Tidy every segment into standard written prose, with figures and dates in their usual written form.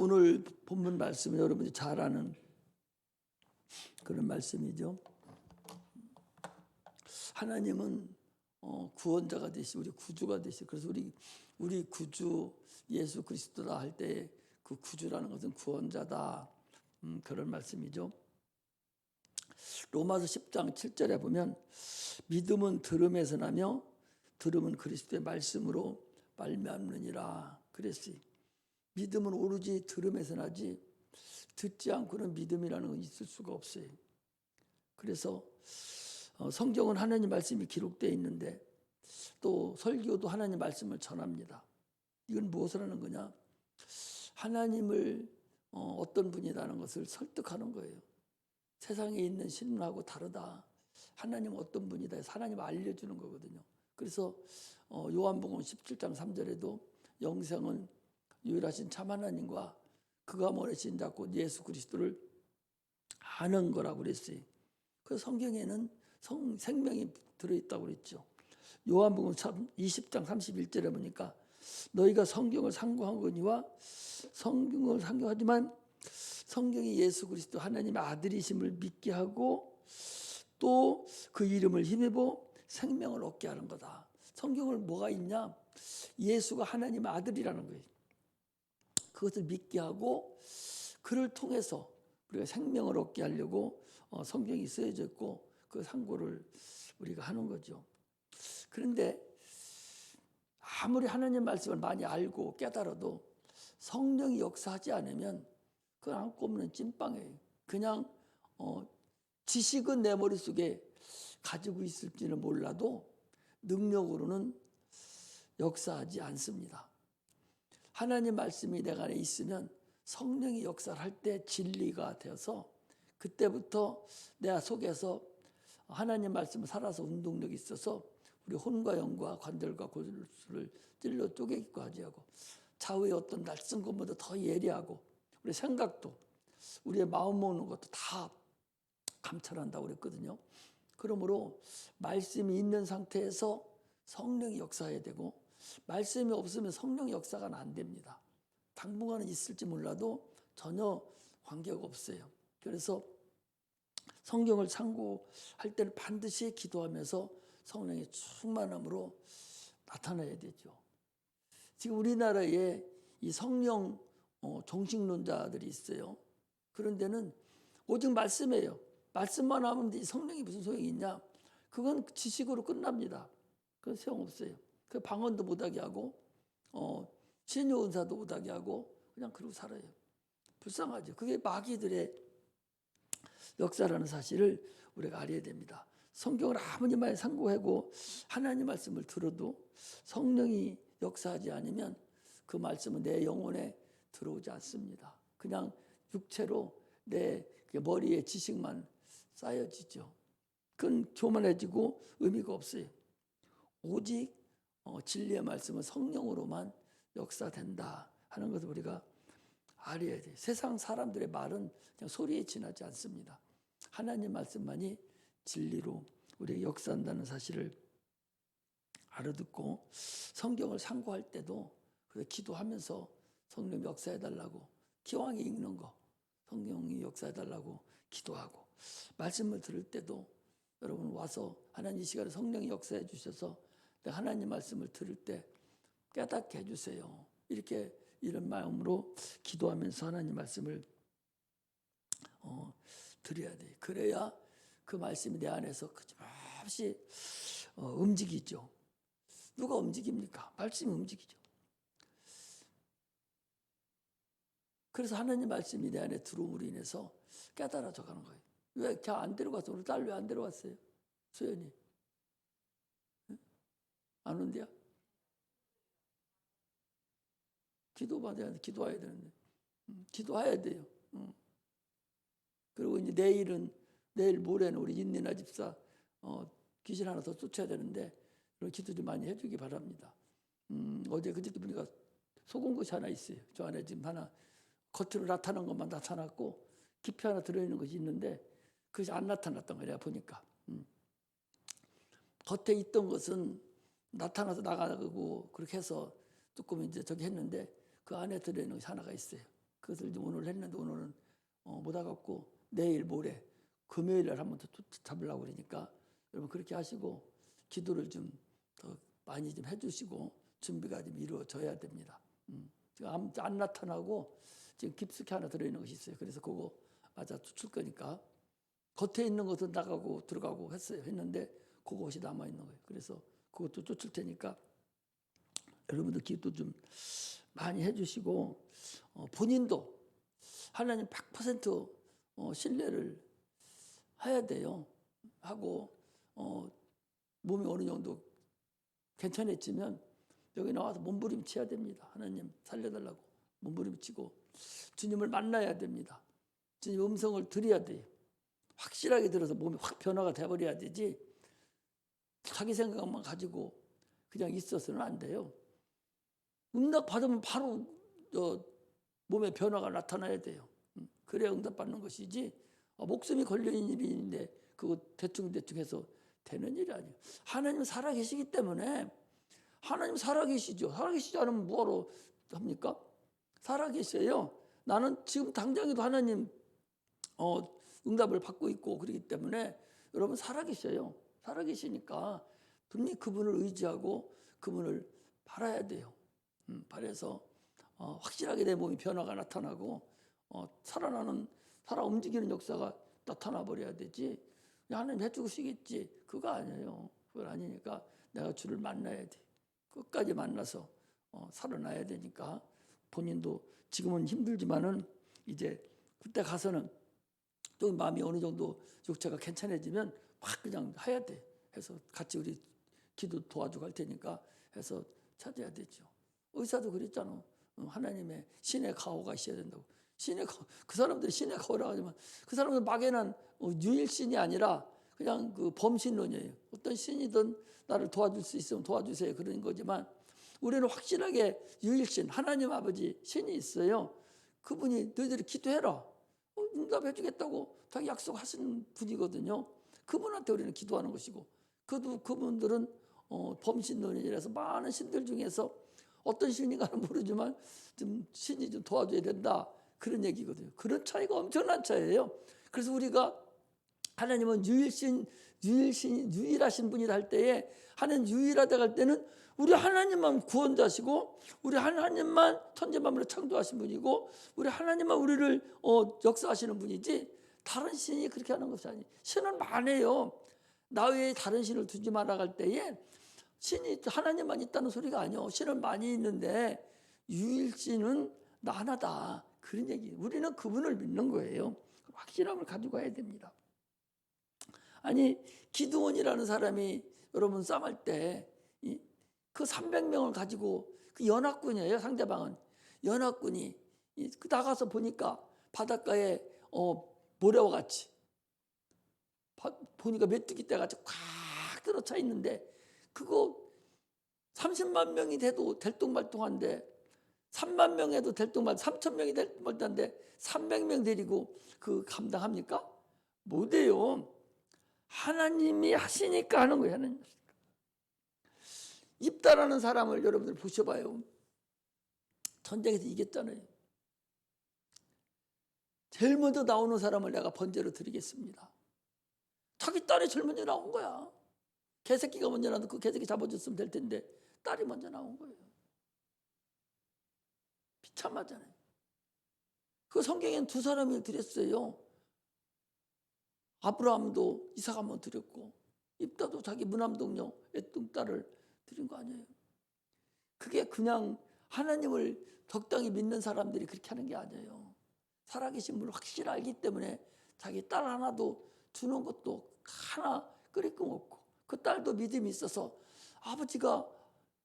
오늘 본문 말씀은 여러분이 잘 아는 그런 말씀이죠. 하나님은 구원자가 되시, 우리 구주가 되시. 그래서 우리 구주 예수 그리스도다 할 때 그 구주라는 것은 구원자다. 그런 말씀이죠. 로마서 10장 7절에 보면 믿음은 들음에서 나며 들음은 그리스도의 말씀으로 말미암느니라 그랬어요. 믿음은 오로지 들음에서 나지 듣지 않고는 믿음이라는 건 있을 수가 없어요. 그래서 성경은 하나님 말씀이 기록되어 있는데 또 설교도 하나님 말씀을 전합니다. 이건 무엇을 하는 거냐? 하나님을 어떤 분이라는 것을 설득하는 거예요. 세상에 있는 신하고 다르다. 하나님은 어떤 분이다 해서 하나님을 알려주는 거거든요. 그래서 요한복음 17장 3절에도 영생은 유일하신 참 하나님과 그가 보내신 자 곧 예수 그리스도를 아는 거라고 그랬어요. 그 성경에는 생명이 들어있다고 그랬죠. 요한복음 20장 31절에 보니까 너희가 성경을 상고하거니와 성경을 상고하지만 성경이 예수 그리스도 하나님의 아들이심을 믿게 하고 또 그 이름을 힘입어 생명을 얻게 하는 거다. 성경을 뭐가 있냐? 예수가 하나님의 아들이라는 거예요. 그것을 믿게 하고 그를 통해서 우리가 생명을 얻게 하려고 성경이 쓰여져 있고 그 상고를 우리가 하는 거죠. 그런데 아무리 하나님 말씀을 많이 알고 깨달아도 성령이 역사하지 않으면 그건 안고 없는 찐빵이에요. 그냥 지식은 내 머릿속에 가지고 있을지는 몰라도 능력으로는 역사하지 않습니다. 하나님 말씀이 내 안에 있으면 성령이 역사를 할 때 진리가 되어서 그때부터 내 속에서 하나님 말씀을 살아서 운동력이 있어서 우리 혼과 영과 관절과 골수를 찔러 쪼개기고 하지 하고 좌우의 어떤 낯선 것보다 더 예리하고 우리 생각도 우리의 마음 먹는 것도 다 감찰한다고 그랬거든요. 그러므로 말씀이 있는 상태에서 성령이 역사해야 되고 말씀이 없으면 성령 역사가 안 됩니다. 당분간은 있을지 몰라도 전혀 관계가 없어요. 그래서 성경을 참고할 때는 반드시 기도하면서 성령의 충만함으로 나타나야 되죠. 지금 우리나라에 이 성령 종식론자들이 있어요. 그런 데는 오직 말씀이에요. 말씀만 하면 성령이 무슨 소용이 있냐? 그건 지식으로 끝납니다. 그건 소용없어요. 그 방언도 못하게 하고 신유 은사도 못하게 하고 그냥 그러고 살아요. 불쌍하죠. 그게 마귀들의 역사라는 사실을 우리가 알아야 됩니다. 성경을 아무리 많이 상고하고 하나님 말씀을 들어도 성령이 역사하지 않으면 그 말씀은 내 영혼에 들어오지 않습니다. 그냥 육체로 내 머리에 지식만 쌓여지죠. 그건 교만해지고 의미가 없어요. 오직 진리의 말씀은 성령으로만 역사된다 하는 것을 우리가 알아야 돼요. 세상 사람들의 말은 그냥 소리에 지나지 않습니다. 하나님 말씀만이 진리로 우리에게 역사한다는 사실을 알아듣고 성경을 상고할 때도 기도하면서 성령 역사해달라고 기왕에 읽는 거 성령이 역사해달라고 기도하고 말씀을 들을 때도 여러분 와서 하나님 이 시간에 성령이 역사해 주셔서 하나님 말씀을 들을 때 깨닫게 해주세요. 이렇게 이런 마음으로 기도하면서 하나님 말씀을 드려야 돼요. 그래야 그 말씀이 내 안에서 끊임없이 움직이죠. 누가 움직입니까? 말씀이 움직이죠. 그래서 하나님 말씀이 내 안에 들어옴으로 인해서 깨달아져 가는 거예요. 왜 걔 안 데려갔어? 우리 딸 왜 안 데려갔어요? 소연이 안 온대요? 기도받아야 돼. 기도해야 되는데 기도해야 돼요. 그리고 이제 내일 모레는 우리 인내나 집사 귀신 하나 더 쫓아야 되는데 기도 좀 많이 해주기 바랍니다. 어제 그저께 보니까 속은 것이 하나 있어요. 저 안에 지금 하나 겉으로 나타난 것만 나타났고 깊이 하나 들어있는 것이 있는데 그것이 안 나타났던 거야. 보니까 겉에 있던 것은 나타나서 나가고 그렇게 해서 조금 이제 저기 했는데 그 안에 들어있는 것이 하나가 있어요. 그것을 이제 오늘 했는데 오늘은 못 와갖고 내일 모레 금요일날 한번 더 잡으려고 그러니까 여러분 그렇게 하시고 기도를 좀 더 많이 좀 해주시고 준비가 좀 이루어져야 됩니다. 지금 안 나타나고 지금 깊숙이 하나 들어있는 것이 있어요. 그래서 그거 맞아 줄 거니까 겉에 있는 것은 나가고 들어가고 했는데 그것이 남아 있는 거예요. 그래서 그것도 쫓을 테니까 여러분들 기도 좀 많이 해주시고 본인도 하나님 100% 신뢰를 해야 돼요. 하고 몸이 어느 정도 괜찮아지면 여기 나와서 몸부림쳐야 됩니다. 하나님 살려달라고 몸부림치고 주님을 만나야 됩니다. 주님 음성을 들어야 돼요. 확실하게 들어서 몸이 확 변화가 돼버려야 되지 자기 생각만 가지고 그냥 있어서는 안 돼요. 응답 받으면 바로 몸에 변화가 나타나야 돼요. 그래야 응답 받는 것이지 목숨이 걸려있는 일인데 그거 대충 해서 되는 일이 아니에요. 하나님은 살아계시기 때문에 하나님 살아계시죠. 살아계시지 않으면 뭐하러 합니까? 살아계셔요. 나는 지금 당장에도 하나님 응답을 받고 있고 그렇기 때문에 여러분 살아계셔요. 살아계시니까 분명히 그분을 의지하고 그분을 바라야 돼요. 바라서 확실하게 내 몸이 변화가 나타나고 살아 움직이는 역사가 나타나 버려야 되지. 하나님 해주시겠지. 그거 아니에요. 그건 아니니까 내가 주를 만나야 돼. 끝까지 만나서 살아나야 되니까 본인도 지금은 힘들지만은 이제 그때 가서는 좀 마음이 어느 정도 육체가 괜찮아지면 막 그냥 해야 돼. 해서 같이 우리 기도 도와주고 할 테니까 해서 찾아야 되죠. 의사도 그랬잖아. 하나님의 신의 가호가 있어야 된다고. 신의 가호, 그 사람들이 신의 가호라고 하지만 그 사람들 막에는 유일신이 아니라 그냥 그 범신론이에요. 어떤 신이든 나를 도와줄 수 있으면 도와주세요. 그런 거지만 우리는 확실하게 유일신, 하나님 아버지 신이 있어요. 그분이 너희들이 기도해라. 응답해 주겠다고 자기 약속하시는 분이거든요. 그분한테 우리는 기도하는 것이고 그분들은 범신론이라서 많은 신들 중에서 어떤 신인가는 모르지만 좀 신이 좀 도와줘야 된다. 그런 얘기거든요. 그런 차이가 엄청난 차이예요. 그래서 우리가 하나님은 유일하신 분이라 할 때에 하나님 유일하다 할 때는 우리 하나님만 구원자시고 우리 하나님만 천지만물을 창조하신 분이고 우리 하나님만 우리를 역사하시는 분이지 다른 신이 그렇게 하는 것이 아니에요. 신은 많아요. 나 외에 다른 신을 두지 말아 갈 때에 신이 하나님만 있다는 소리가 아니에요. 신은 많이 있는데 유일신은 나 하나다. 그런 얘기. 우리는 그분을 믿는 거예요. 확신함을 가지고 가야 됩니다. 아니 기드온이라는 사람이 여러분 싸움할 때 그 300명을 가지고 그 연합군이에요. 상대방은 연합군이 나가서 보니까 바닷가에 모래와 같이 보니까 메뚜기 떼가 꽉 들어차 있는데 그거 30만 명이 돼도 될뚱말뚱한데 3만 명에도 될뚱말 3천 명이 될뚱말뚱한데 300명 데리고 그 감당합니까? 못해요. 하나님이 하시니까 하는 거예요. 하나님. 입다라는 사람을 여러분들 보셔봐요. 전쟁에서 이겼잖아요. 제일 먼저 나오는 사람을 내가 번제로 드리겠습니다. 자기 딸이 제일 먼저 나온 거야. 개새끼가 먼저 나도 그 개새끼 잡아줬으면 될 텐데 딸이 먼저 나온 거예요. 비참하잖아요. 그 성경엔 두 사람을 드렸어요. 아브라함도 이삭 한번 드렸고 입다도 자기 무남동녀 애뚱딸을 드린 거 아니에요. 그게 그냥 하나님을 적당히 믿는 사람들이 그렇게 하는 게 아니에요. 살아계신 분을 확실히 알기 때문에 자기 딸 하나도 주는 것도 하나 끄리낌 없고 그 딸도 믿음이 있어서 아버지가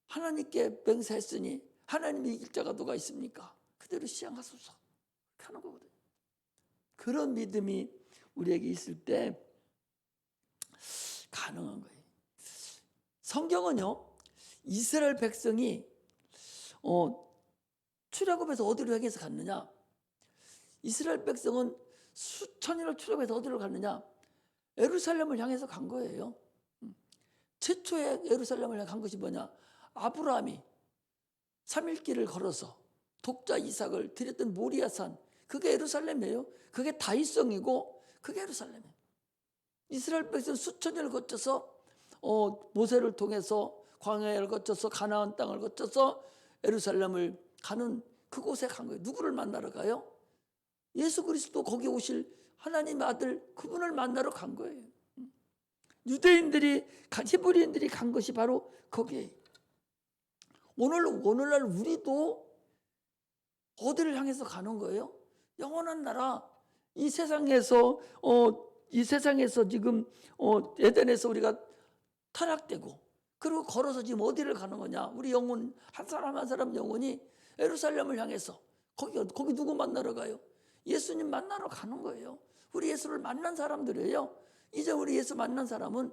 하나님께 맹세했으니 하나님이 이길 자가 누가 있습니까? 그대로 시행하소서 그렇게 하는 거거든요. 그런 믿음이 우리에게 있을 때 가능한 거예요. 성경은요 이스라엘 백성이 출애굽에서 어디로 향해서 갔느냐? 이스라엘 백성은 수천년을 출애굽해서 어디로 갔느냐? 예루살렘을 향해서 간 거예요. 최초에 예루살렘을 향해 간 것이 뭐냐? 아브라함이 3일길을 걸어서 독자 이삭을 드렸던 모리아산, 그게 예루살렘이에요. 그게 다윗성이고 그게 예루살렘이에요. 이스라엘 백성 수천 년을 거쳐서 모세를 통해서 광야를 거쳐서 가나안 땅을 거쳐서 예루살렘을 가는 그곳에 간 거예요. 누구를 만나러 가요? 예수 그리스도 거기 오실 하나님의 아들 그분을 만나러 간 거예요. 유대인들이 히브리인들이 간 것이 바로 거기에. 오늘날 우리도 어디를 향해서 가는 거예요? 영원한 나라. 이 세상에서 지금 에덴에서 우리가 타락되고 그리고 걸어서 지금 어디를 가는 거냐? 우리 영혼 한 사람 한 사람 영혼이 예루살렘을 향해서 거기 누구 만나러 가요? 예수님 만나러 가는 거예요. 우리 예수를 만난 사람들이에요. 이제 우리 예수 만난 사람은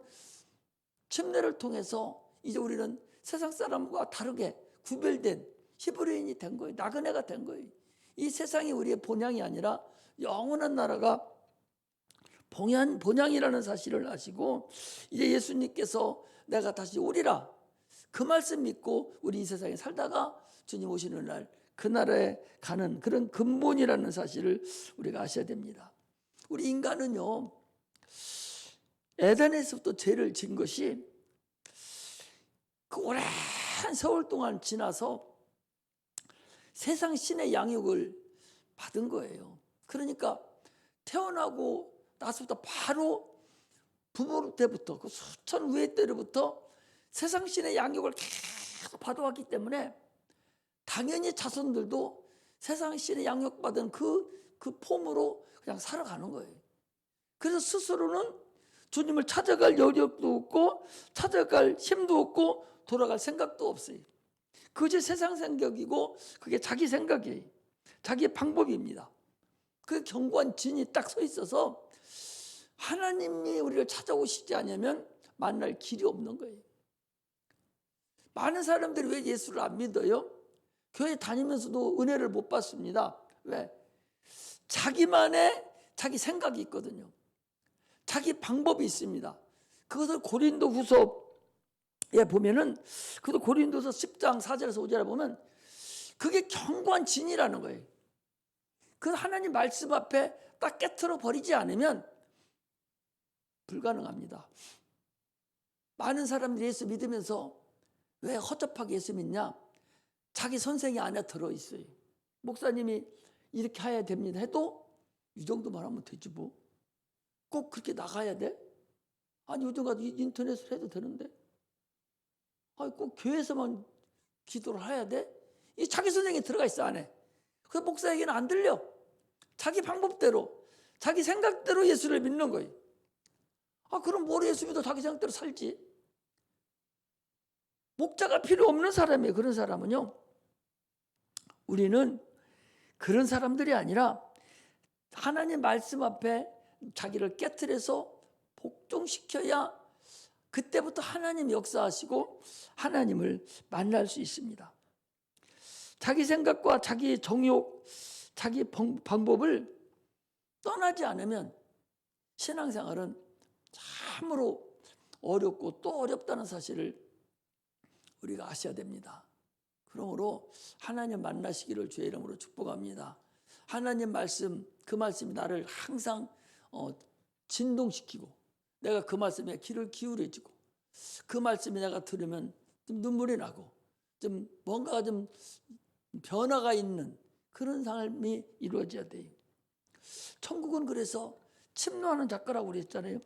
침례를 통해서 이제 우리는 세상 사람과 다르게 구별된 히브리인이 된 거예요. 나그네가 된 거예요. 이 세상이 우리의 본향이 아니라 영원한 나라가 본향이라는 사실을 아시고 이제 예수님께서 내가 다시 오리라 그 말씀 믿고 우리 이 세상에 살다가 주님 오시는 날 그 나라에 가는 그런 근본이라는 사실을 우리가 아셔야 됩니다. 우리 인간은요 에덴에서부터 죄를 진 것이 그 오랜 세월 동안 지나서 세상 신의 양육을 받은 거예요. 그러니까 태어나고 나서부터 바로 부모 때부터 그 수천 후의 때로부터 세상 신의 양육을 계속 받아왔기 때문에 당연히 자손들도 세상 신의 양육받은 그 폼으로 그냥 살아가는 거예요. 그래서 스스로는 주님을 찾아갈 여력도 없고 찾아갈 힘도 없고 돌아갈 생각도 없어요. 그게 세상 생각이고 그게 자기 생각이에요. 자기의 방법입니다. 그 견고한 진이 딱 서 있어서 하나님이 우리를 찾아오시지 않으면 만날 길이 없는 거예요. 많은 사람들이 왜 예수를 안 믿어요? 교회 다니면서도 은혜를 못 받습니다. 왜? 자기만의 자기 생각이 있거든요. 자기 방법이 있습니다. 그것을 고린도후서에 보면은 그것도 고린도서 10장 4절에서 5절에 보면 그게 견고한 진이라는 거예요. 그 하나님 말씀 앞에 딱 깨트려 버리지 않으면 불가능합니다. 많은 사람들이 예수 믿으면서 왜 허접하게 예수 믿냐? 자기 선생이 안에 들어있어요. 목사님이 이렇게 해야 됩니다 해도 이 정도만 하면 되지 뭐. 꼭 그렇게 나가야 돼? 아니 요즘 가서 인터넷으로 해도 되는데. 아니 꼭 교회에서만 기도를 해야 돼? 이 자기 선생이 들어가 있어 안에. 그 목사에게는 안 들려. 자기 방법대로 자기 생각대로 예수를 믿는 거예요. 그럼 뭘 예수 믿어 자기 생각대로 살지. 목자가 필요 없는 사람이에요. 그런 사람은요. 우리는 그런 사람들이 아니라 하나님 말씀 앞에 자기를 깨트려서 복종시켜야 그때부터 하나님 역사하시고 하나님을 만날 수 있습니다. 자기 생각과 자기 정욕, 자기 방법을 떠나지 않으면 신앙생활은 참으로 어렵고 또 어렵다는 사실을 우리가 아셔야 됩니다. 그러므로 하나님 만나시기를 주의 이름으로 축복합니다. 하나님 말씀, 그 말씀이 나를 항상 진동시키고 내가 그 말씀에 귀를 기울여지고 그 말씀이 내가 들으면 좀 눈물이 나고 좀 뭔가 좀 변화가 있는 그런 삶이 이루어져야 돼요. 천국은 그래서 침노하는 작가라고 그랬잖아요.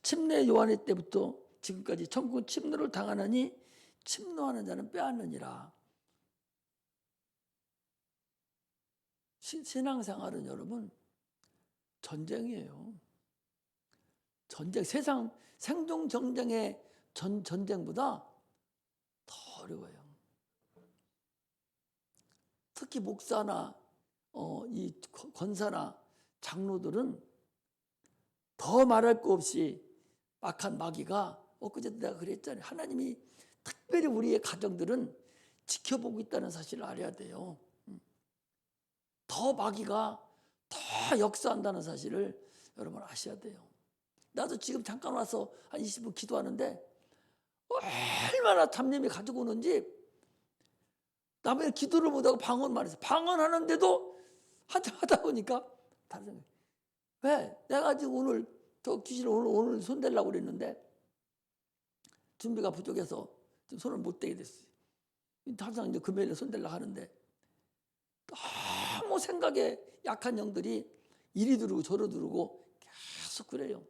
침례 요한의 때부터 지금까지 천국은 침노를 당하느니 침노하는 자는 빼앗느니라. 신앙생활은 여러분 전쟁이에요. 전쟁, 세상 생존 전쟁의 전쟁보다 더 어려워요. 특히 목사나 이 권사나 장로들은 더 말할 거 없이 악한 마귀가 엊그제도 내가 그랬잖아요. 하나님이 특별히 우리의 가정들은 지켜보고 있다는 사실을 알아야 돼요. 더 마귀가 더 역사한다는 사실을 여러분 아셔야 돼요. 나도 지금 잠깐 와서 한 20분 기도하는데 얼마나 잡념이 가지고 오는지 남의 기도를 못하고 방언만 해서 방언하는데도 하다 보니까 다른 생각. 왜? 내가 지금 오늘 저 귀신을 오늘 손대려고 그랬는데 준비가 부족해서 지금 손을 못 대게 됐어요. 항상 이제 금요일에 손대려고 하는데 너무 생각에 약한 영들이 이리 들고 저리 들고 계속 그래요.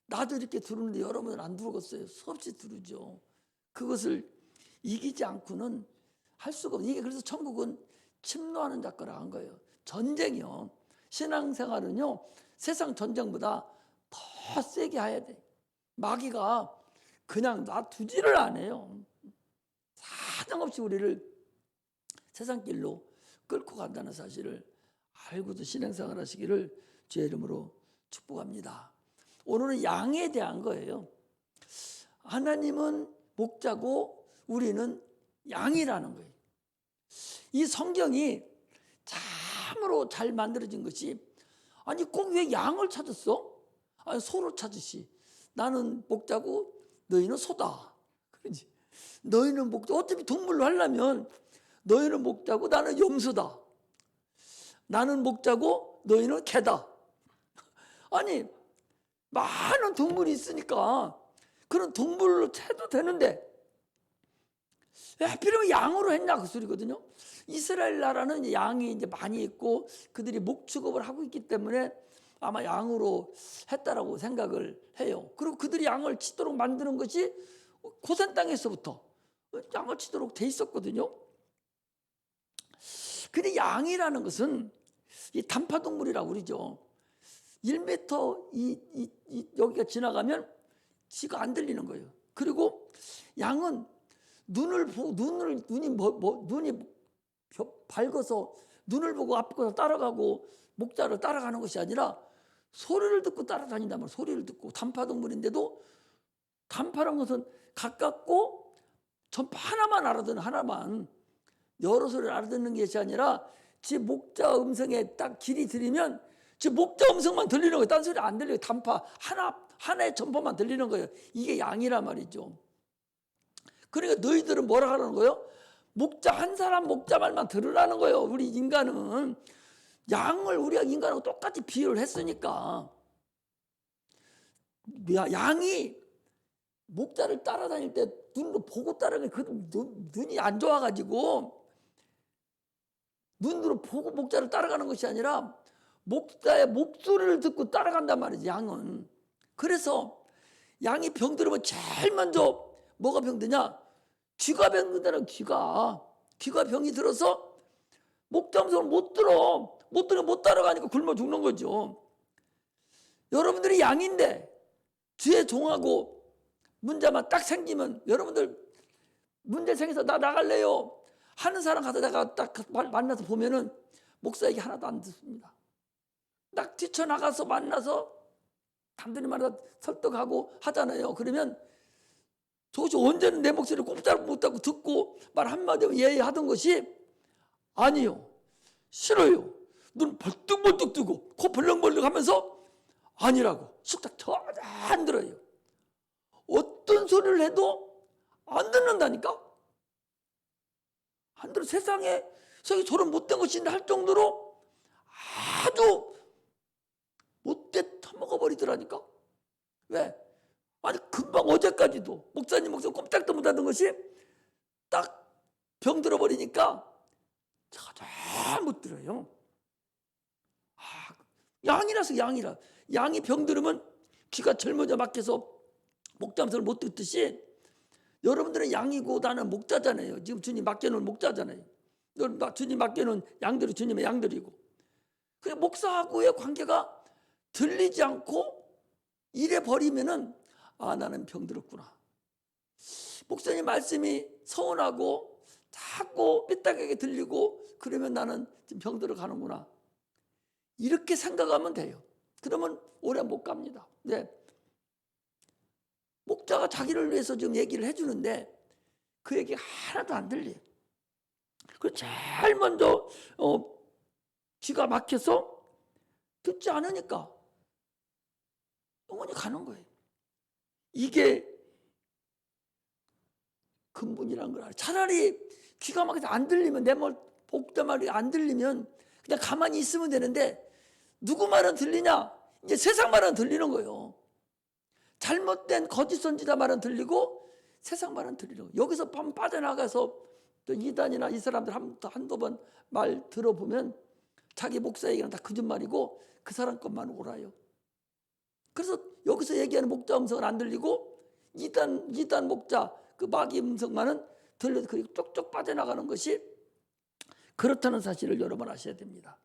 나도 이렇게 들었는데 여러분은 안 들었어요. 수없이 들으죠. 그것을 이기지 않고는 할 수가 없어요. 이게 그래서 천국은 침노하는 작가라 한 거예요. 전쟁이요. 신앙생활은요. 세상 전쟁보다 더 세게 해야 돼. 마귀가 그냥 놔두지를 않아요. 사정없이 우리를 세상 길로 끌고 간다는 사실을 알고도 신앙생활 하시기를 주의 이름으로 축복합니다. 오늘은 양에 대한 거예요. 하나님은 목자고 우리는 양이라는 거예요. 이 성경이 참으로 잘 만들어진 것이 아니 꼭 왜 양을 찾았어? 아니 소를 찾으시. 나는 목자고 너희는 소다. 그렇지? 너희는 목자. 어차피 동물로 하려면 너희는 목자고 나는 염소다. 나는 목자고 너희는 개다. 아니 많은 동물이 있으니까 그런 동물로 해도 되는데 왜 하필이면 양으로 했냐 그 소리거든요. 이스라엘 나라는 양이 이제 많이 있고 그들이 목축업을 하고 있기 때문에 아마 양으로 했다라고 생각을 해요. 그리고 그들이 양을 치도록 만드는 것이 고센 땅에서부터 양을 치도록 돼 있었거든요. 근데 양이라는 것은 이 단파동물이라고 그러죠. 1m 여기가 지나가면 귀가 안 들리는 거예요. 그리고 양은 눈이 밝아서 눈을 보고 앞으로 따라가고 목자를 따라가는 것이 아니라 소리를 듣고 따라다닌단 말이에요. 소리를 듣고 단파동물인데도 단파라는 것은 가깝고 전파 하나만 알아듣는 하나만 여러 소리를 알아듣는 것이 아니라 지 목자 음성에 딱 길이 들이면 지 목자 음성만 들리는 거예요. 딴 소리 안 들려요. 단파 하나의 전파만 들리는 거예요. 이게 양이란 말이죠. 그러니까 너희들은 뭐라 하는 거예요? 목자 한 사람 목자 말만 들으라는 거예요. 우리 인간은 양을 우리가 인간하고 똑같이 비유를 했으니까 양이 목자를 따라다닐 때 눈으로 보고 따라가니 그 눈이 안 좋아가지고 눈으로 보고 목자를 따라가는 것이 아니라 목자의 목소리를 듣고 따라간단 말이지 양은. 그래서 양이 병들으면 제일 먼저 뭐가 병드냐? 귀가 병든다는 귀가 병이 들어서 목자 음성을 못 들으면 못 따라가니까 굶어 죽는 거죠. 여러분들이 양인데 뒤에 종하고 문제만 딱 생기면 여러분들 문제 생겨서 나 나갈래요 하는 사람 가서 내가 딱 만나서 보면은 목사 얘기 하나도 안 듣습니다. 딱 뛰쳐나가서 만나서 단둘이 만나서 설득하고 하잖아요. 그러면 도대체 언제는 내 목소리를 꼼짝 못하고 듣고 말 한마디 예의하던 것이 아니요. 싫어요. 눈 벌떡벌떡 뜨고 코 벌렁벌렁 하면서 아니라고 쑥닥 전혀 안 들어요. 어떤 소리를 해도 안 듣는다니까. 안 들어. 세상에 저런 못된 것인데 할 정도로 아주 못돼 터먹어버리더라니까. 왜? 아니 금방 어제까지도 목사님 목소리 꼼짝도 못하던 것이 딱 병들어 버리니까 잘 못 들어요. 양이라서 양이 병들으면 귀가 젊어져 막혀서 목잠소를 못 듣듯이 여러분들은 양이고 나는 목자잖아요. 지금 주님 맡겨놓은 목자잖아요. 주님 맡겨놓은 양들이 주님의 양들이고. 그 목사하고의 관계가 들리지 않고 이래 버리면은 나는 병들었구나. 목사님 말씀이 서운하고 자꾸 삐딱하게 들리고 그러면 나는 지금 병들어 가는구나. 이렇게 생각하면 돼요. 그러면 오래 못 갑니다. 네. 목자가 자기를 위해서 지금 얘기를 해주는데 그 얘기가 하나도 안 들려요. 그 제일 먼저 귀가 막혀서 듣지 않으니까 영원히 가는 거예요. 이게 근본이란 걸 알아요. 차라리 귀가 막혀서 안 들리면, 내 말 복담 말이 안 들리면 그냥 가만히 있으면 되는데, 누구 말은 들리냐? 이제 세상 말은 들리는 거예요. 잘못된 거짓 선지자 말은 들리고 세상 말은 들리는 거예요. 여기서 빠져나가서 또 이단이나 이 사람들 한두 번 말 들어보면 자기 목사 얘기는 다 거짓말이고 그 사람 것만 옳아요. 그래서 여기서 얘기하는 목자 음성은 안 들리고 이단 목자 그 마귀 음성만은 들려서 그리고 쪽쪽 빠져나가는 것이 그렇다는 사실을 여러분 아셔야 됩니다.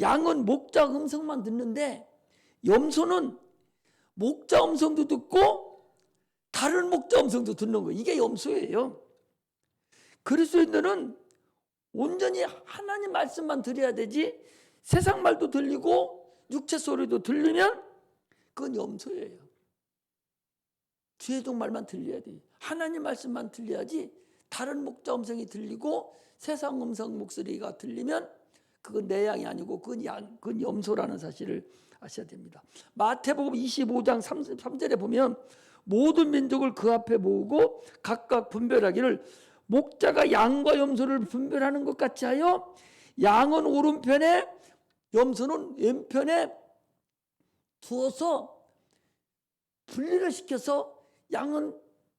양은 목자 음성만 듣는데 염소는 목자 음성도 듣고 다른 목자 음성도 듣는 거예요. 이게 염소예요. 그리스도인들은 온전히 하나님 말씀만 들어야 되지, 세상 말도 들리고 육체 소리도 들리면 그건 염소예요. 죄종 말만 들려야 돼요. 하나님 말씀만 들려야지, 다른 목자 음성이 들리고 세상 음성 목소리가 들리면 그건 내 양이 아니고 그건 염소라는 사실을 아셔야 됩니다. 마태복음 25장 33절에 보면 모든 민족을 그 앞에 모으고 각각 분별하기를 목자가 양과 염소를 분별하는 것 같이 하여 양은 오른편에 염소는 왼편에 두어서 분리를 시켜서 양은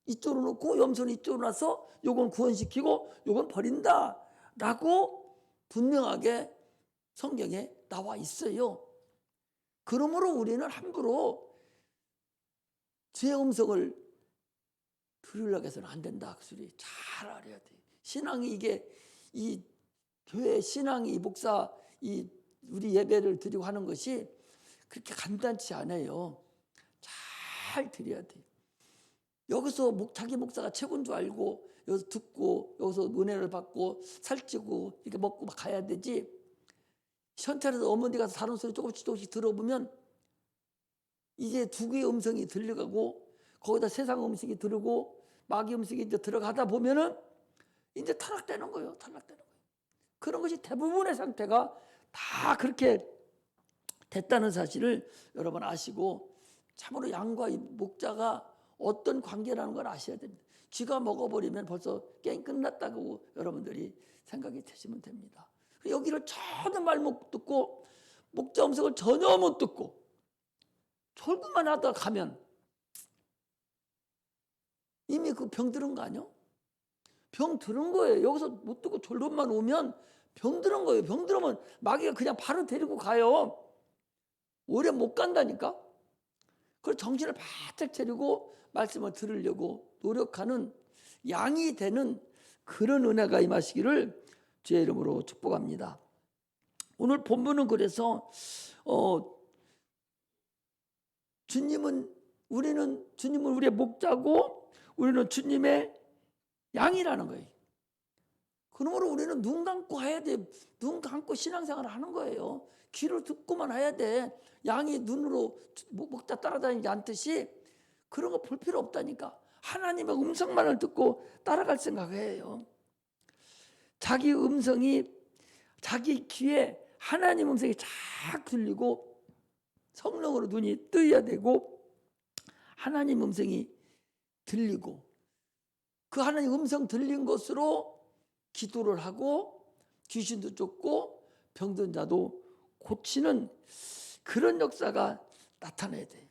이쪽으로 놓고 염소는 이쪽으로 놔서 요건 구원시키고 요건 버린다라고 분명하게 성경에 나와 있어요. 그러므로 우리는 함부로 죄의 음성을 들으려고 해서는 안 된다. 그 소리 잘 알아야 돼. 신앙이 이게 이 교회 신앙이 이 목사 이 우리 예배를 드리고 하는 것이 그렇게 간단치 않아요. 잘 드려야 돼. 여기서 자기 목사가 최고인 줄 알고 여기서 듣고 여기서 은혜를 받고 살찌고 이렇게 먹고 막 가야 되지. 현찰에서 어머니 가서 다른 소리 조금씩 들어보면 이제 두 개의 음성이 들려가고 거기다 세상 음식이 들고 마귀 음식이 이제 들어가다 보면은 이제 타락되는 거예요. 그런 것이 대부분의 상태가 다 그렇게 됐다는 사실을 여러분 아시고, 참으로 양과 이 목자가 어떤 관계라는 걸 아셔야 됩니다. 쥐가 먹어버리면 벌써 게임 끝났다고 여러분들이 생각이 되시면 됩니다. 여기를 전혀 말 못 듣고 목자 음성을 전혀 못 듣고 졸고만 하다가 가면 이미 그 병 들은 거 아니요? 병 들은 거예요. 여기서 못 듣고 졸고만 오면 병 들은 거예요. 병 들으면 마귀가 그냥 바로 데리고 가요. 오래 못 간다니까. 그래서 정신을 바짝 차리고 말씀을 들으려고 노력하는 양이 되는 그런 은혜가 임하시기를 주의 이름으로 축복합니다. 오늘 본문은 그래서 주님은 우리의 목자고 우리는 주님의 양이라는 거예요. 그러므로 우리는 눈 감고 해야 돼. 눈 감고 신앙생활을 하는 거예요. 귀를 듣고만 해야 돼. 양이 눈으로 목자 따라다니지 않듯이 그런 거 볼 필요 없다니까. 하나님의 음성만을 듣고 따라갈 생각해요. 자기 음성이 자기 귀에 하나님 음성이 쫙 들리고 성령으로 눈이 뜨여야 되고 하나님 음성이 들리고 그 하나님 음성 들린 것으로 기도를 하고 귀신도 쫓고 병든 자도 고치는 그런 역사가 나타나야 돼.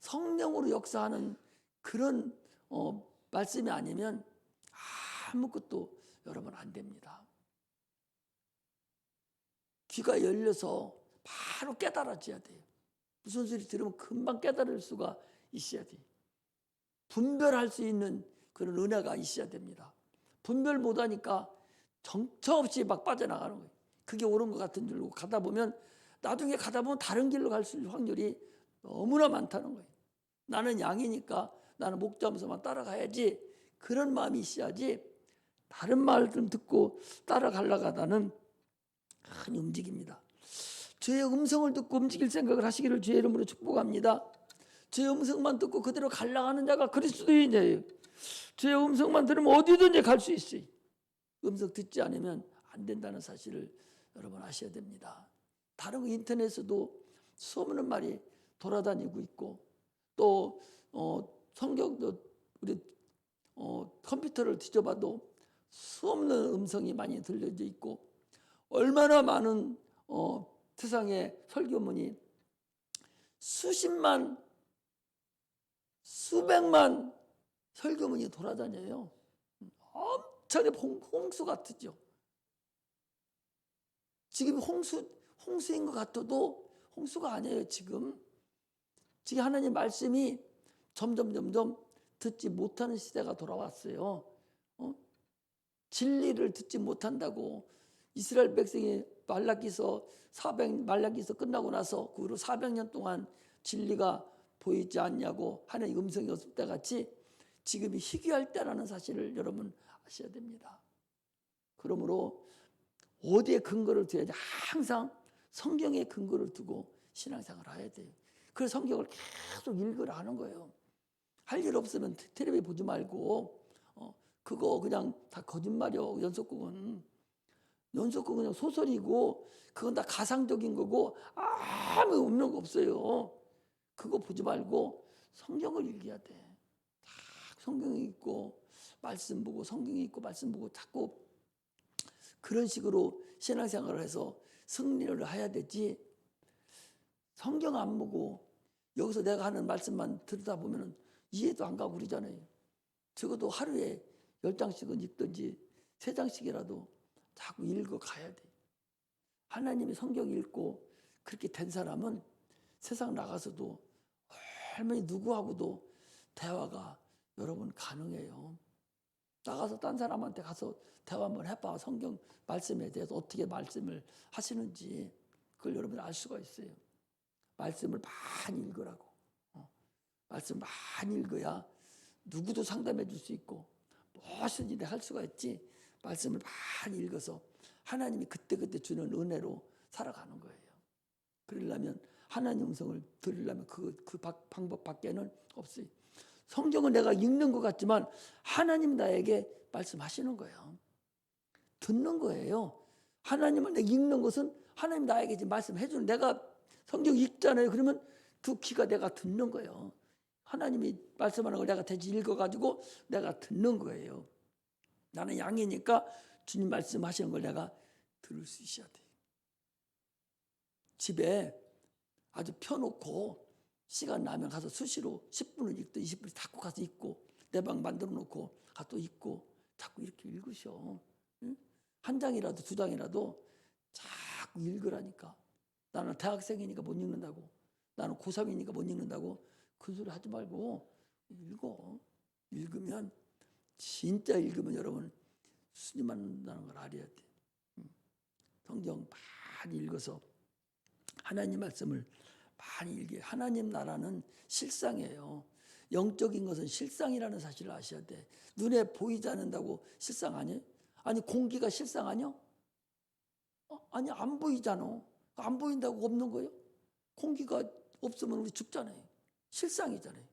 성령으로 역사하는 그런 말씀이 아니면 아무것도 여러분 안 됩니다. 귀가 열려서 바로 깨달아져야 돼요. 무슨 소리 들으면 금방 깨달을 수가 있어야 돼요. 분별할 수 있는 그런 은혜가 있어야 됩니다. 분별 못하니까 정처 없이 막 빠져나가는 거예요. 그게 옳은 것 같은 줄로 가다 보면 나중에 가다 보면 다른 길로 갈 수 있는 확률이 너무나 많다는 거예요. 나는 양이니까 나는 목자면서만 따라가야지, 그런 마음이 있어야지 다른 말 좀 듣고 따라가려고 하다는 큰 움직입니다. 주의 음성을 듣고 움직일 생각을 하시기를 주의 이름으로 축복합니다. 주의 음성만 듣고 그대로 가려고 하는 자가 그리스도인이에요. 주의 음성만 들으면 어디든지 갈 수 있어요. 음성 듣지 않으면 안 된다는 사실을 여러분 아셔야 됩니다. 다른 인터넷에도 수없는 말이 돌아다니고 있고 또 성경도 우리 컴퓨터를 뒤져봐도 수없는 음성이 많이 들려져 있고, 얼마나 많은 세상의 설교문이 수십만, 수백만 설교문이 돌아다녀요. 엄청나게 홍수 같으죠. 지금 홍수인 것 같아도 홍수가 아니에요. 지금 하나님 말씀이 점점 듣지 못하는 시대가 돌아왔어요. 진리를 듣지 못한다고 이스라엘 백성이 말라기서 끝나고 나서 그 후로 400년 동안 진리가 보이지 않냐고 하나님 음성이 없을 때 같이 지금이 희귀할 때라는 사실을 여러분 아셔야 됩니다. 그러므로 어디에 근거를 둬야지? 항상 성경에 근거를 두고 신앙생활을 해야 돼요. 그래서 성경을 계속 읽으라 하는 거예요. 할 일 없으면 텔레비전 보지 말고 그거 그냥 다 거짓말이요. 연속극은 그냥 소설이고 그건 다 가상적인 거고 아무 없는 거 없어요. 그거 보지 말고 성경을 읽어야 돼. 다 성경 읽고 말씀 보고 성경 읽고 말씀 보고 자꾸 그런 식으로 신앙생활을 해서 승리를 해야 되지. 성경 안 보고 여기서 내가 하는 말씀만 듣다 보면 이해도 안 가고 그러잖아요. 적어도 하루에 10장씩은 읽든지 3장씩이라도 자꾸 읽어 가야 돼. 하나님이 성경 읽고 그렇게 된 사람은 세상 나가서도 얼마나 누구하고도 대화가 여러분 가능해요. 나가서 딴 사람한테 가서 대화 한번 해봐. 성경 말씀에 대해서 어떻게 말씀을 하시는지 그걸 여러분 알 수가 있어요. 말씀을 많이 읽으라고. 말씀 많이 읽어야 누구도 상담해 줄 수 있고 무엇이든지 할 수가 있지. 말씀을 많이 읽어서 하나님이 그때그때 주는 은혜로 살아가는 거예요. 그러려면 하나님 음성을 들으려면 그 방법밖에는 없어요. 성경은 내가 읽는 것 같지만 하나님 나에게 말씀하시는 거예요. 듣는 거예요. 하나님을 내가 읽는 것은 하나님 나에게 지금 말씀해 주는, 내가 성경 읽잖아요. 그러면 그 귀가 내가 듣는 거예요. 하나님이 말씀하는 걸 내가 대신 읽어가지고 내가 듣는 거예요. 나는 양이니까 주님 말씀하시는 걸 내가 들을 수 있어야 돼요. 집에 아주 펴놓고 시간 나면 가서 수시로 10분을 읽든 20분을 자꾸 가서 읽고 내 방 만들어 놓고 가서 또 읽고 자꾸 이렇게 읽으셔. 응? 한 장이라도 2장이라도 자꾸 읽으라니까. 나는 대학생이니까 못 읽는다고, 나는 고3이니까 못 읽는다고 그 소리 하지 말고 읽어. 읽으면, 진짜 읽으면 여러분 수님 만난다는 걸 알아야 돼. 성경 많이 읽어서 하나님 말씀을 많이 읽어요. 하나님 나라는 실상이에요. 영적인 것은 실상이라는 사실을 아셔야 돼. 눈에 보이지 않는다고 실상 아니에요? 아니 공기가 실상 아니야? 아니 안 보이잖아. 안 보인다고 없는 거예요? 공기가 없으면 우리 죽잖아요. 실상이잖아요.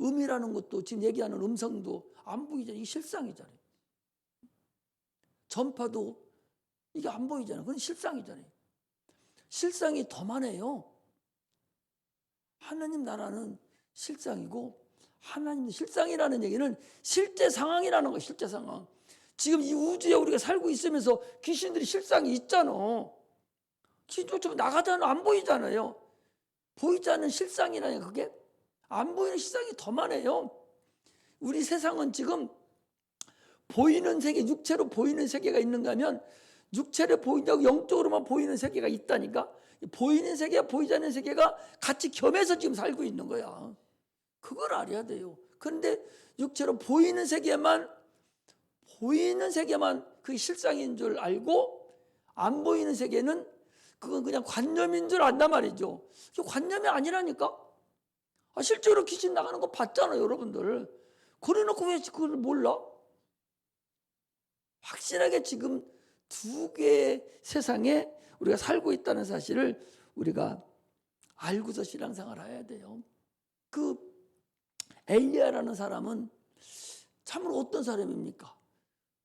음이라는 것도 지금 얘기하는 음성도 안 보이잖아요. 이게 실상이잖아요. 전파도 이게 안 보이잖아요. 그건 실상이잖아요. 실상이 더 많아요. 하나님 나라는 실상이고, 하나님 실상이라는 얘기는 실제 상황이라는 거예요. 실제 상황. 지금 이 우주에 우리가 살고 있으면서 귀신들이 실상이 있잖아. 귀신도 좀 나가잖아. 안 보이잖아요. 보이지 않는 실상이라는, 그게 안 보이는 실상이 더 많아요. 우리 세상은 지금 보이는 세계, 육체로 보이는 세계가 있는가 하면 육체로 보인다고 영적으로만 보이는 세계가 있다니까. 보이는 세계와 보이지 않는 세계가 같이 겸해서 지금 살고 있는 거야. 그걸 알아야 돼요. 그런데 육체로 보이는 세계만 그게 실상인 줄 알고, 안 보이는 세계는 그건 그냥 관념인 줄 안단 말이죠. 그게 관념이 아니라니까. 실제로 귀신 나가는 거 봤잖아요, 여러분들. 그래놓고 왜 그걸 몰라? 확실하게 지금 두 개의 세상에 우리가 살고 있다는 사실을 우리가 알고서 신앙생활을 해야 돼요. 그 엘리야라는 사람은 참으로 어떤 사람입니까?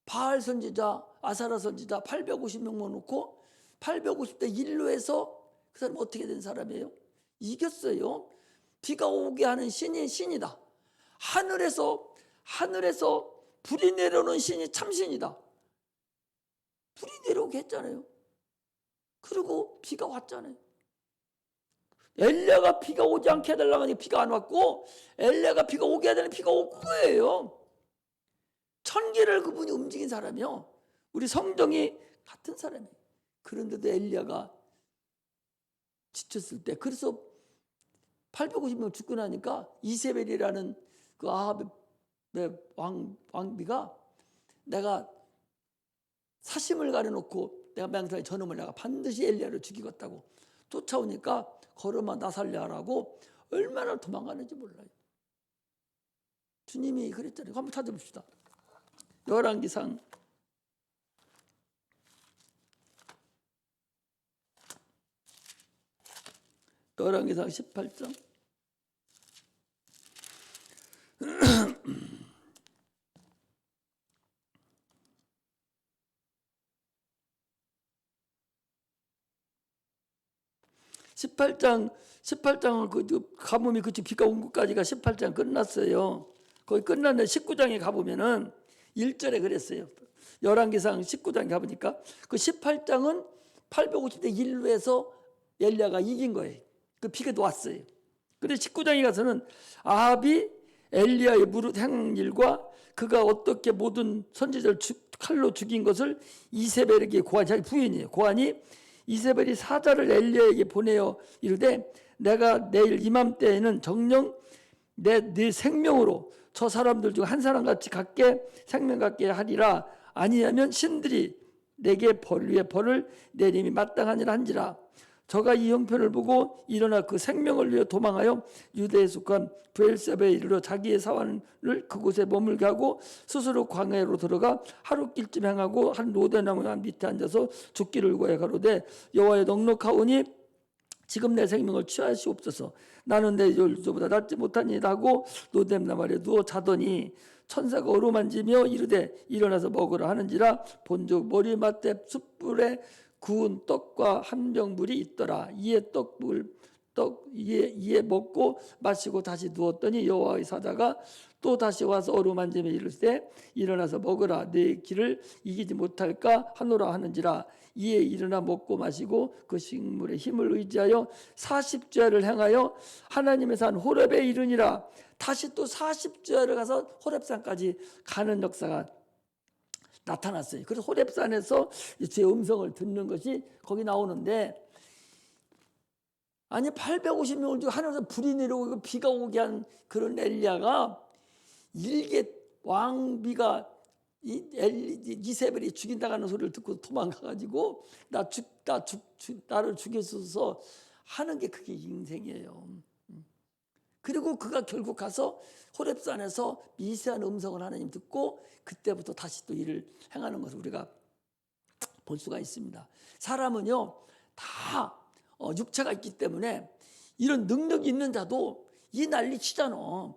바알 선지자, 아사라 선지자 850명만 놓고 850대 1로 해서 그 사람 어떻게 된 사람이에요? 이겼어요. 비가 오게 하는 신이다. 하늘에서 하늘에서 불이 내려오는 신이 참신이다. 불이 내려오게 했잖아요. 그리고 비가 왔잖아요. 엘리야가 비가 오지 않게 해달라고 하니 비가 안 왔고, 엘리야가 비가 오게 해야 되는 비가 올 거예요. 천계를 그분이 움직인 사람이요, 우리 성경이 같은 사람이에요. 그런데도 엘리야가 지쳤을 때, 그래서 850명 죽고 나니까 이세벨이라는 그 아합의 왕비가 내가 사심을 가려놓고 내가 맹세한 저놈을 내가 반드시 엘리야를 죽이겠다고 쫓아오니까 걸어마 나 살려라고 얼마나 도망가는지 몰라요. 주님이 그랬잖아요. 한번 찾아봅시다. 열왕기상 18장 18장을 그 가뭄이 그치 비가 온 것까지가 18장 끝났어요. 거기 끝났는데 19장에 가보면은 1절에 그랬어요. 열왕기상 19장에 가보니까 그 18장은 850대 1로 해서 엘리야가 이긴 거예요. 그 비가 왔어요. 그래서 19장에 가서는 아합이 엘리야의 무릇 행한 일과 그가 어떻게 모든 선지자를 칼로 죽인 것을 이세벨에게 고한, 자기 부인이에요. 고한이 이세벨이 사자를 엘리야에게 보내어 이르되 내가 내일 이맘때에는 정녕 네 생명으로 저 사람들 중 한 사람 같이 갖게 생명 갖게 하리라. 아니하면 신들이 내게 벌 위에 벌을 내림이 마땅하니라 한지라. 저가 이 형편을 보고 일어나 그 생명을 위해 도망하여 유대에 속한 브엘세바에 이르러 자기의 사환을 그곳에 머물게 하고 스스로 광야로 들어가 하룻길쯤 행하고 한 로대나무 밑에 앉아서 죽기를 구하여 가로되 여호와의 넉넉하오니 지금 내 생명을 취하시옵소서. 나는 내 열조보다 낫지 못하니이다 하고 로뎀나무 아래 누워 자더니 천사가 어루만지며 이르되 일어나서 먹으라 하는지라 본즉 머리맡에 숯불에 구운 떡과 한 병물이 있더라. 이에 먹고 마시고 다시 누웠더니 여호와의 사자가 또 다시 와서 어루만지며 이르되 일어나서 먹으라. 내 길을 이기지 못할까 하노라 하는지라. 이에 일어나 먹고 마시고 그 식물의 힘을 의지하여 40주야를 행하여 하나님의 산 호렙에 이르니라. 다시 또 40주야를 가서 호렙산까지 가는 역사가 나타났어요. 그래서 호렙산에서 주의 음성을 듣는 것이 거기 나오는데, 아니 850명을 두고 하늘에서 불이 내려오고 비가 오게 한 그런 엘리야가 일개 왕비가 이세벨이 죽인다는 소리를 듣고 도망가가지고 나를 죽여줘서 하는 게 그게 인생이에요. 그리고 그가 결국 가서 호렙산에서 미세한 음성을 하나님 듣고 그때부터 다시 또 일을 행하는 것을 우리가 볼 수가 있습니다. 사람은요 다 육체가 있기 때문에 이런 능력이 있는 자도 이 난리 치잖아.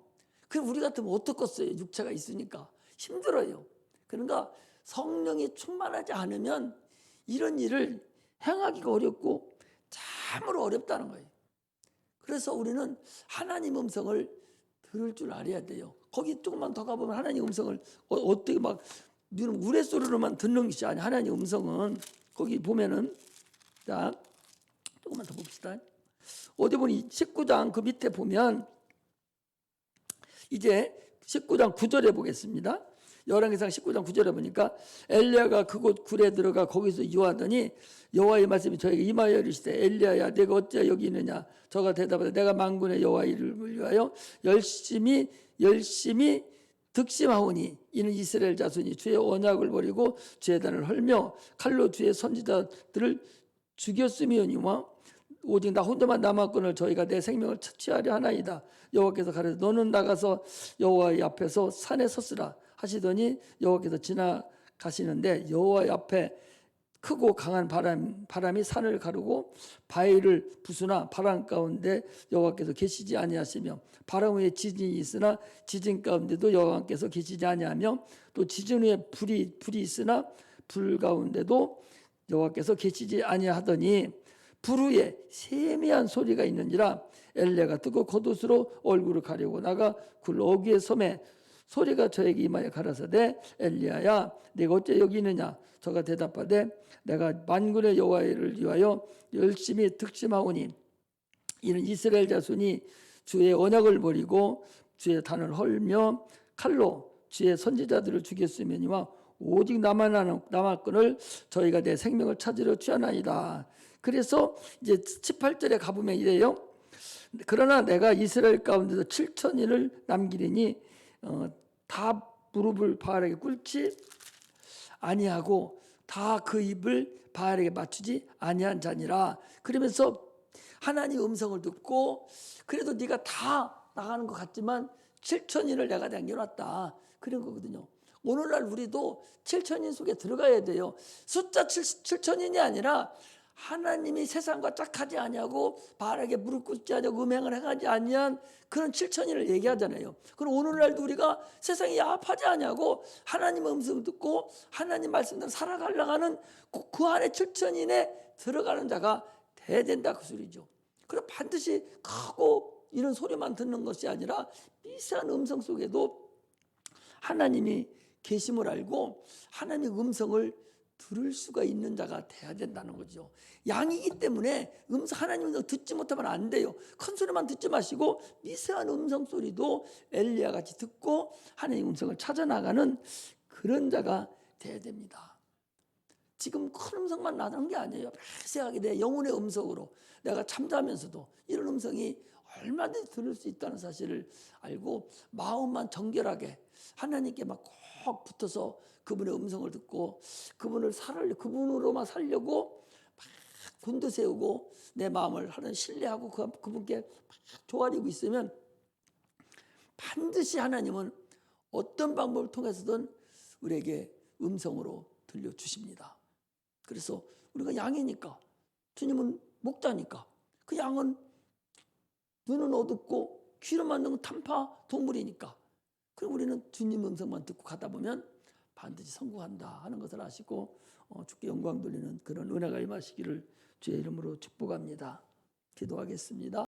그럼 우리 같으면 어떻겠어요? 육체가 있으니까 힘들어요. 그러니까 성령이 충만하지 않으면 이런 일을 행하기가 어렵고 참으로 어렵다는 거예요. 그래서 우리는 하나님 음성을 들을 줄 알아야 돼요. 거기 조금만 더 가보면 하나님 음성을 어떻게 막 우레소리로만 듣는 것이 아니야. 하나님 음성은 거기 보면은, 자 조금만 더 봅시다. 어디 보니 19장 그 밑에 보면 이제 19장 9절에 보겠습니다. 열왕기상 19장 9절에 보니까 엘리야가 그곳 굴에 들어가 거기서 유하더니 여호와의 말씀이 저에게 임하여 이르시되 엘리야야 내가 어찌 여기 있느냐. 저가 대답하되 내가 만군의 여호와 이름을 위하여 열심히 득심하오니 이는 이스라엘 자손이 주의 언약을 버리고 주의 단을 헐며 칼로 주의 선지자들을 죽였음이오니와 오직 나 혼자만 남았거늘 저희가 내 생명을 취하려 하나이다. 여호와께서 가라사대 너는 나가서 여호와의 앞에서 산에 섰으라 하시더니 여호와께서 지나가시는데 여호와의 앞에 크고 강한 바람이 산을 가르고 바위를 부수나 바람 가운데 여호와께서 계시지 아니하시며 바람 후에 지진이 있으나 지진 가운데도 여호와께서 계시지 아니하며 또 지진 후에 불이 있으나 불 가운데도 여호와께서 계시지 아니하더니 불 후에 세미한 소리가 있는지라 엘리야가 뜨고 겉옷으로 얼굴을 가리고 나가 굴 어귀의 섬에 소리가 저에게 임하여 가라사대 엘리야야 네가 어째 여기 있느냐. 저가 대답하되 내가 만군의 여호와를 위하여 열심히 득심하오니 이는 이스라엘 자손이 주의 언약을 버리고 주의 단을 헐며 칼로 주의 선지자들을 죽였으면이와 오직 남았거늘 저희가 내 생명을 찾으려 취하나이다. 그래서 이제 18절에 가보면 이래요. 그러나 내가 이스라엘 가운데서 7천인을 남기리니 다 무릎을 바알에게 꿇지 아니하고 다 그 입을 바알에게 맞추지 아니한 자니라. 그러면서 하나님 음성을 듣고 그래도 네가 다 나가는 것 같지만 7천인을 내가 남겨놨다. 그런 거거든요. 오늘날 우리도 7천인 속에 들어가야 돼요. 숫자 7천인이 아니라 하나님이 세상과 짝하지 아니하고 바알에게 무릎 꿇지 아니하고 음행을 행하지 아니한 그런 7천인을 얘기하잖아요. 그럼 오늘날도 우리가 세상이 야합하지 아니하고 하나님의 음성을 듣고 하나님 말씀대로 살아가려고 하는 그 안에 7천인에 들어가는 자가 돼야 된다 그 소리죠. 그럼 반드시 크고 이런 소리만 듣는 것이 아니라 미세한 음성 속에도 하나님이 계심을 알고 하나님의 음성을 들을 수가 있는 자가 돼야 된다는 거죠. 양이기 때문에 하나님 음성 듣지 못하면 안 돼요. 큰 소리만 듣지 마시고 미세한 음성 소리도 엘리야 같이 듣고 하나님 음성을 찾아나가는 그런 자가 돼야 됩니다. 지금 큰 음성만 나는 게 아니에요. 미세하게 내 영혼의 음성으로 내가 잠자면서도 이런 음성이 얼마든지 들을 수 있다는 사실을 알고 마음만 정결하게 하나님께 막 꼭 붙어서 그분의 음성을 듣고 그분으로만 살려고 막 곤두세우고 내 마음을 하나님 신뢰하고 그분께 막 조아리고 있으면 반드시 하나님은 어떤 방법을 통해서든 우리에게 음성으로 들려주십니다. 그래서 우리가 양이니까 주님은 목자니까 그 양은 눈은 어둡고 귀로 만든 건 단파 동물이니까 그럼 우리는 주님 음성만 듣고 가다 보면 반드시 성공한다 하는 것을 아시고 주께 영광 돌리는 그런 은혜가 임하시기를 주의 이름으로 축복합니다. 기도하겠습니다.